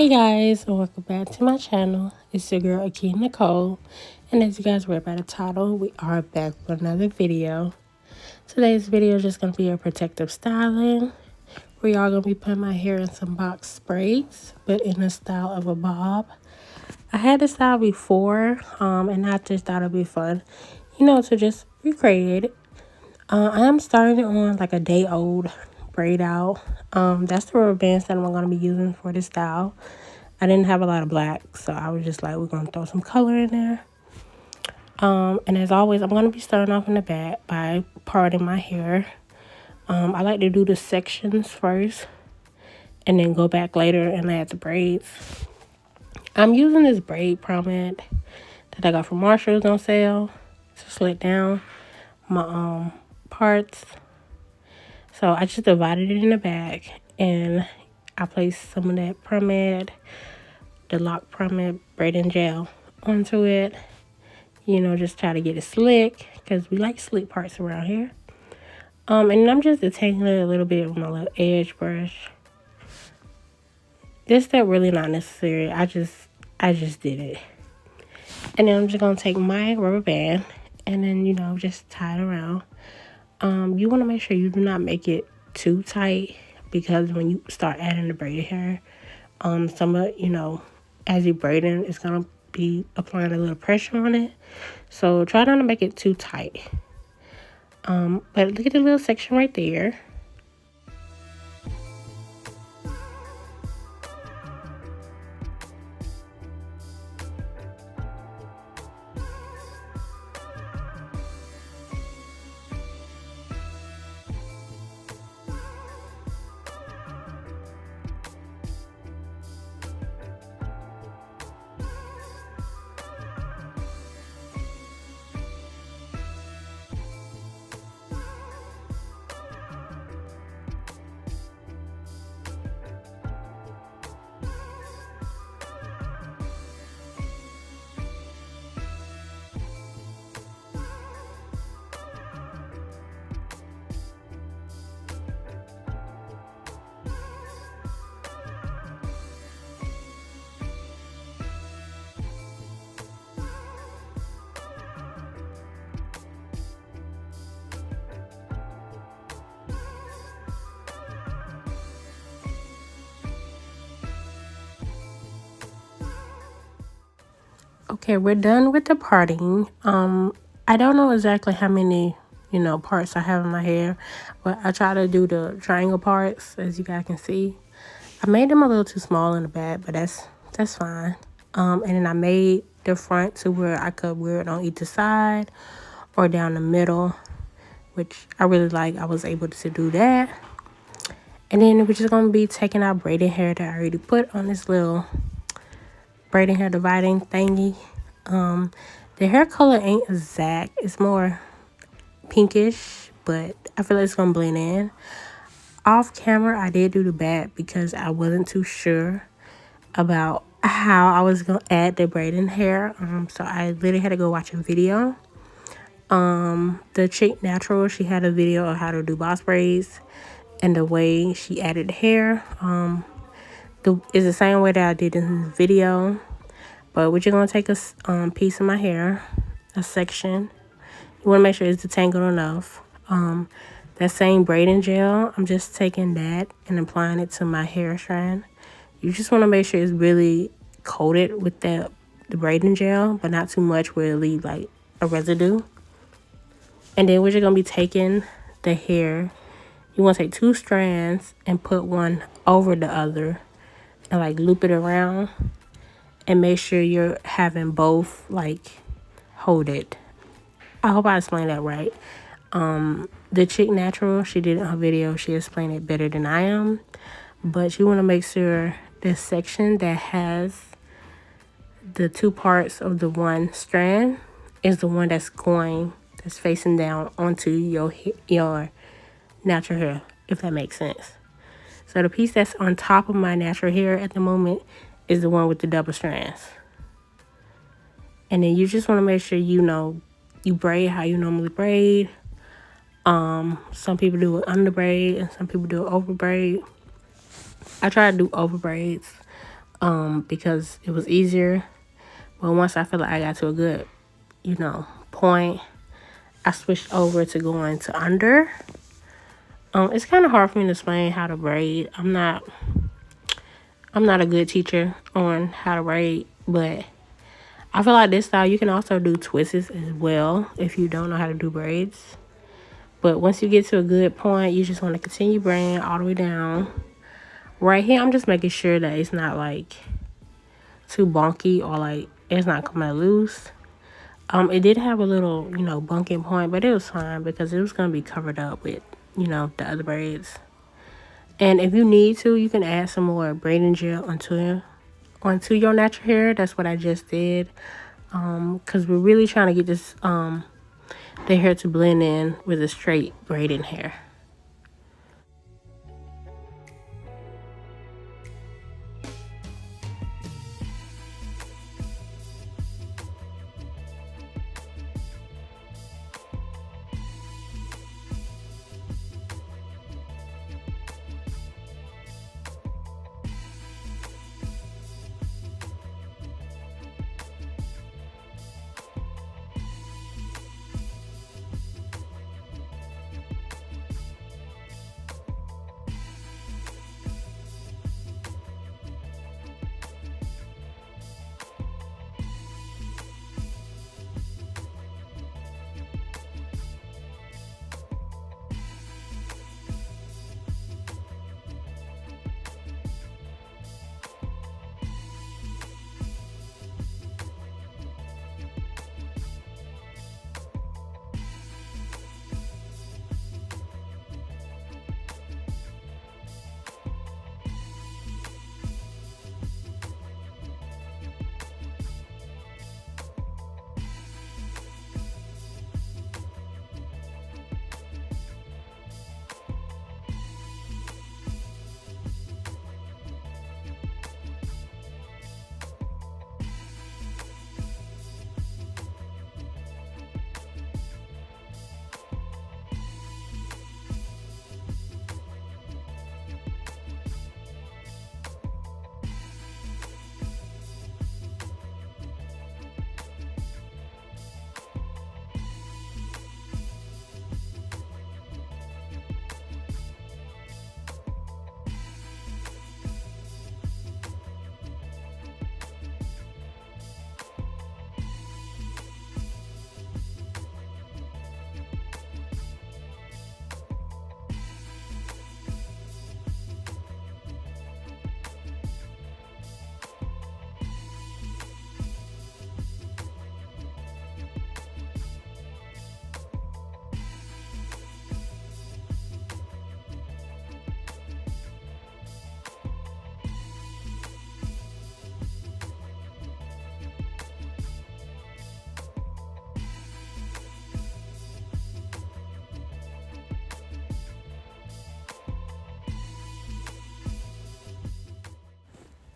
Hey guys, and welcome back to my channel. It's your girl Aki Nicole, and as you guys read by the title, we are back with another video. Today's video is just going to be a protective styling. We are going to be putting my hair in some box braids, but in the style of a bob. I had this style before, and I just thought it'd be fun, to just recreate it. I am starting it on like a day old braid out. That's the rubber bands that I'm going to be using for this style. I didn't have a lot of black, so I was just like, we're going to throw some color in there. And as always, I'm going to be starting off in the back by parting my hair. I like to do the sections first and then go back later and add the braids. I'm using this braid pomade that I got from Marshall's on sale to slit down my parts. So I just divided it in the back and I placed some of that pomade, the lock pomade braiding gel onto it. Just try to get it slick because we like slick parts around here. And I'm just detangling it a little bit with my little edge brush. This step really not necessary. I just did it. And then I'm just gonna take my rubber band and then just tie it around. You want to make sure you do not make it too tight because when you start adding the braided hair, some of as you're braiding, it's gonna be applying a little pressure on it. So try not to make it too tight. But look at the little section right there. Okay, we're done with the parting. I don't know exactly how many, parts I have in my hair, but I try to do the triangle parts, as you guys can see. I made them a little too small in the back, but that's fine. And then I made the front to where I could wear it on either side or down the middle, which I really like. I was able to do that. And then we're just going to be taking our braided hair that I already put on this little braiding hair dividing thingy. The hair color ain't exact. It's more pinkish, but I feel like it's gonna blend in. Off camera, I did do the back because I wasn't too sure about how I was gonna add the braiding hair. So I literally had to go watch a video. The chick natural, she had a video of how to do boss braids and the way she added hair. Is the same way that I did in the video. But we're just going to take a piece of my hair, a section. You want to make sure it's detangled enough. That same braiding gel, I'm just taking that and applying it to my hair strand. You just want to make sure it's really coated with the braiding gel, but not too much where it leaves like a residue. And then we're just going to be taking the hair. You want to take 2 strands and put one over the other and like loop it around. And make sure you're having both, like, hold it. I hope I explained that right. The chick natural, she did it in her video. She explained it better than I am. But you want to make sure this section that has the 2 parts of the one strand is the one that's facing down onto your natural hair, if that makes sense. So the piece that's on top of my natural hair at the moment is the one with the double strands. And then you just want to make sure you braid how you normally braid. Some people do it under braid and some people do it over braid. I try to do over braids. because it was easier. But once I feel like I got to a good, point, I switched over to going to under. It's kind of hard for me to explain how to braid. I'm not a good teacher on how to braid, but I feel like this style you can also do twists as well if you don't know how to do braids. But once you get to a good point, you just want to continue braiding all the way down. Right here, I'm just making sure that it's not like too bonky or like it's not coming loose. It did have a little, bunking point, but it was fine because it was going to be covered up with, the other braids. And if you need to, you can add some more braiding gel onto your natural hair. That's what I just did. Because we're really trying to get this, the hair to blend in with the straight braiding hair.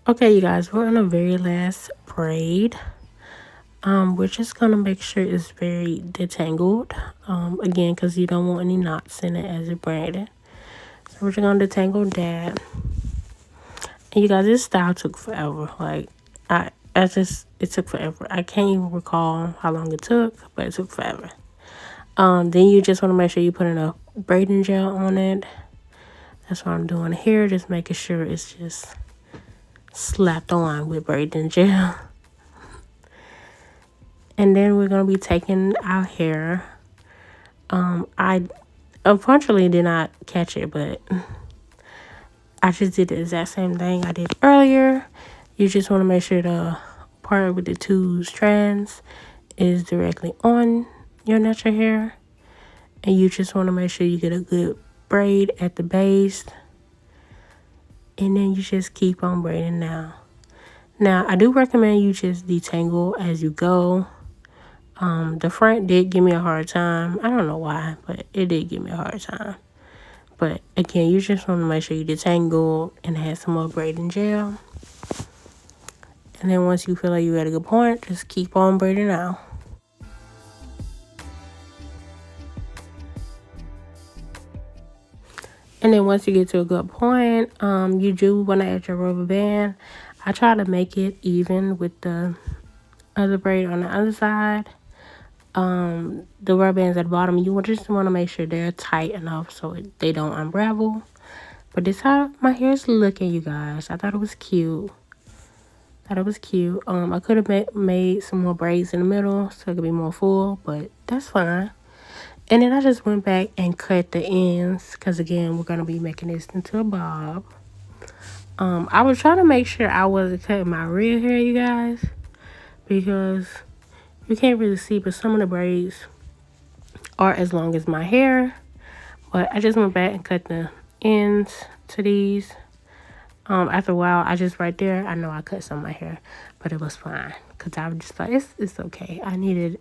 Okay, you guys, we're on the very last braid. We're just gonna make sure it's very detangled. Again, because you don't want any knots in it as you're braiding. So we're just gonna detangle that. And you guys, this style took forever. Like, it took forever. I can't even recall how long it took, but it took forever. Then you just want to make sure you put enough braiding gel on it. That's what I'm doing here, just making sure it's just slapped on with braiding gel. And then we're going to be taking our hair. I unfortunately did not catch it, but I just did the exact same thing I did earlier. You just want to make sure the part with the two strands is directly on your natural hair. And you just want to make sure you get a good braid at the base. And then you just keep on braiding now. Now, I do recommend you just detangle as you go. The front did give me a hard time. I don't know why, but it did give me a hard time. But again, you just want to make sure you detangle and have some more braiding gel. And then once you feel like you're at a good point, just keep on braiding out. And then once you get to a good point, you do want to add your rubber band. I try to make it even with the other braid on the other side. The rubber bands at the bottom, you just want to make sure they're tight enough so they don't unravel. But this how my hair is looking, you guys. I thought it was cute. I could have made some more braids in the middle so it could be more full, but that's fine. And then I just went back and cut the ends because, again, we're going to be making this into a bob. I was trying to make sure I wasn't cutting my real hair, you guys, because you can't really see, but some of the braids are as long as my hair. But I just went back and cut the ends to these. After a while, right there, I know I cut some of my hair, but it was fine because I was just like, it's okay. I needed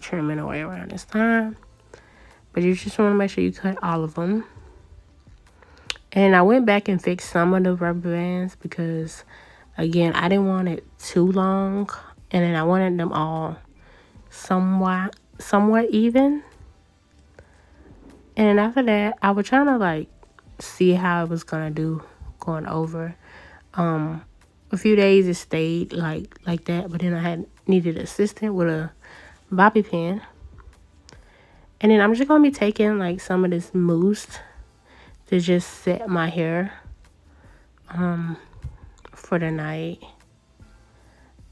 trimming away around this time. But you just want to make sure you cut all of them. And I went back and fixed some of the rubber bands because, again, I didn't want it too long. And then I wanted them all somewhat even. And after that, I was trying to, like, see how it was going to do going over. A few days it stayed like that. But then I had needed an assistant with a bobby pin. And then I'm just going to be taking, like, some of this mousse to just set my hair for the night.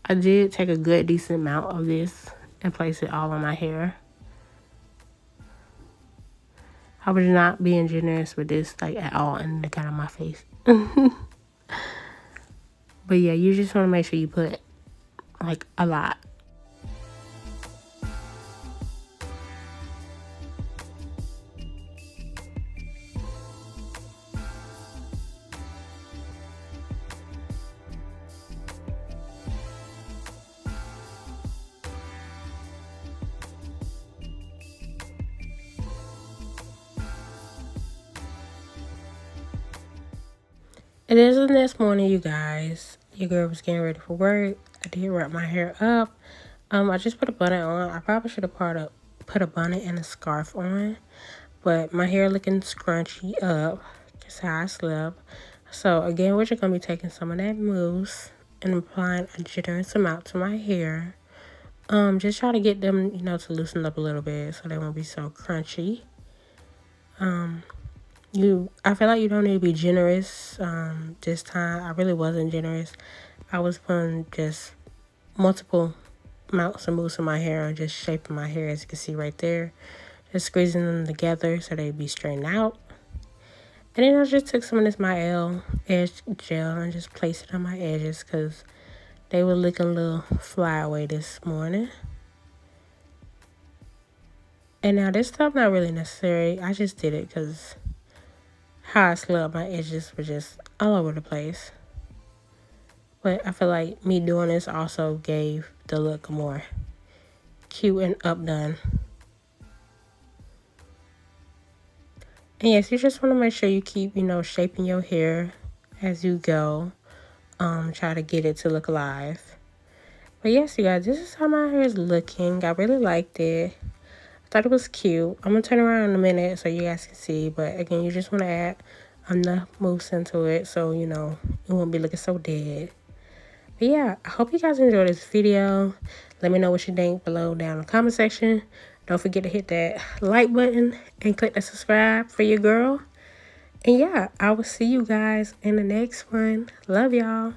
I did take a good decent amount of this and place it all on my hair. I was not being generous with this like at all in the kind of my face. But yeah, you just want to make sure you put like a lot. It is the next morning, you guys. Your girl was getting ready for work. I did wrap my hair up. I just put a bonnet on. I probably should have put a bonnet and a scarf on. But my hair looking scrunchy up. Just how I slept. So again, we're just going to be taking some of that mousse and applying a generous amount to my hair. Just try to get them, to loosen up a little bit so they won't be so crunchy. I feel like you don't need to be generous this time. I really wasn't generous. I was putting just multiple amounts of mousse in my hair and just shaping my hair, as you can see right there. Just squeezing them together so they'd be straightened out. And then I just took some of this My L edge gel and just placed it on my edges because they were looking a little fly away this morning. And now this stuff not really necessary. I just did it because how I slept, my edges were just all over the place. But I feel like me doing this also gave the look more cute and updone. And yes, you just want to make sure you keep, shaping your hair as you go. Try to get it to look alive. But yes, you guys, this is how my hair is looking. I really liked it. I thought it was cute. I'm going to turn around in a minute so you guys can see. But again, you just want to add enough mousse into it so, it won't be looking so dead. But yeah, I hope you guys enjoyed this video. Let me know what you think below down in the comment section. Don't forget to hit that like button and click the subscribe for your girl. And yeah, I will see you guys in the next one. Love y'all.